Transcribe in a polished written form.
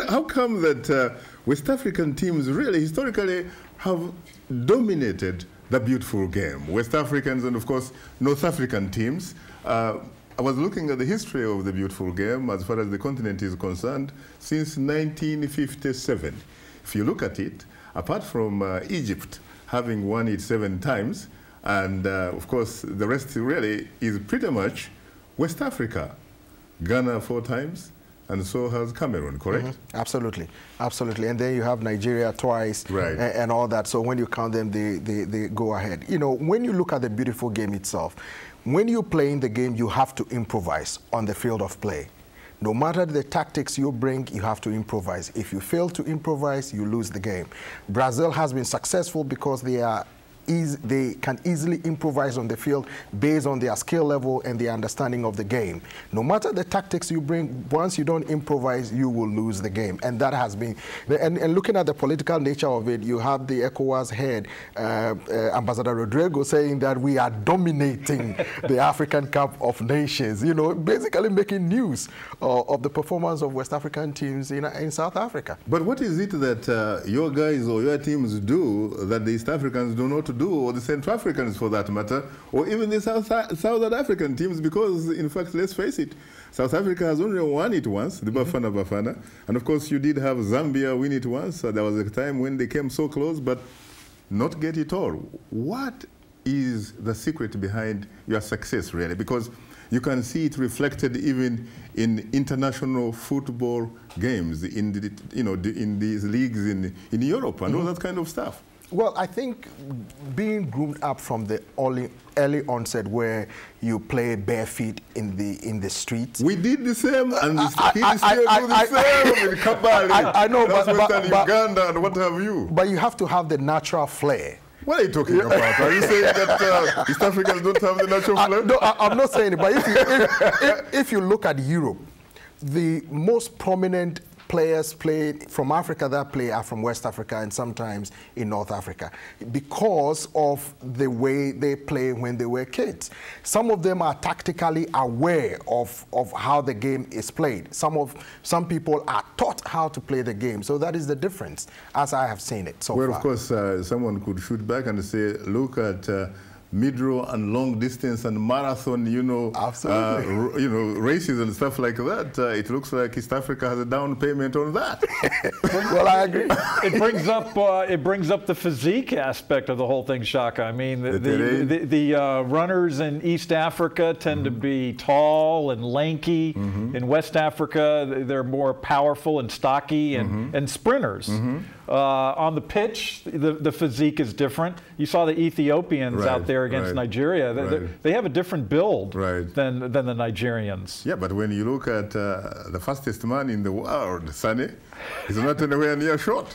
how come that West African teams really historically have dominated the beautiful game? West Africans and, of course, North African teams. I was looking at the history of the beautiful game as far as the continent is concerned since 1957. If you look at it, apart from Egypt having won it 7 times, and of course the rest really is pretty much West Africa. Ghana 4 times, and so has Cameroon, correct? Mm-hmm. Absolutely, absolutely. And then you have Nigeria twice, right, and all that. So when you count them, they go ahead. You know, when you look at the beautiful game itself, when you're playing the game, you have to improvise on the field of play. No matter the tactics you bring, you have to improvise. If you fail to improvise, you lose the game. Brazil has been successful because they can easily improvise on the field based on their skill level and their understanding of the game. No matter the tactics you bring, once you don't improvise, you will lose the game. And that has been, and looking at the political nature of it, you have the ECOWAS head, Ambassador Rodrigo, saying that we are dominating the African Cup of Nations, you know, basically making news of the performance of West African teams in South Africa. But what is it that your guys or your teams do that the East Africans do not do, or the Central Africans for that matter, or even the Southern African teams? Because, in fact, let's face it, South Africa has only won it once, the Bafana Bafana. And, of course, you did have Zambia win it once. There was a time when they came so close, but not get it all. What is the secret behind your success, really? Because you can see it reflected even in international football games, in in these leagues in Europe and all that kind of stuff. Well, I think being groomed up from the early onset, where you play bare feet in the streets. We did the same, and the kids still do the same in Kabali. I know, but Uganda and what have you. But you have to have the natural flair. What are you talking about? Are you saying that East Africans don't have the natural flair? No, I'm not saying it. But if you look at Europe, the most prominent players from Africa that play are from West Africa and sometimes in North Africa because of the way they play when they were kids. Some of them are tactically aware of how the game is played. Some people are taught how to play the game. So that is the difference, as I have seen it so far. Well, of course, someone could shoot back and say, look at mid-row and long distance and marathon, absolutely, races and stuff like that. It looks like East Africa has a down payment on that. Well, I agree. It brings up the physique aspect of the whole thing, Shaka. I mean, the runners in East Africa tend to be tall and lanky. In West Africa, they're more powerful and stocky and sprinters. On the pitch, the physique is different. You saw the Ethiopians out there against Nigeria. They have a different build than the Nigerians. Yeah, but when you look at the fastest man in the world, Sane, he's not anywhere near short.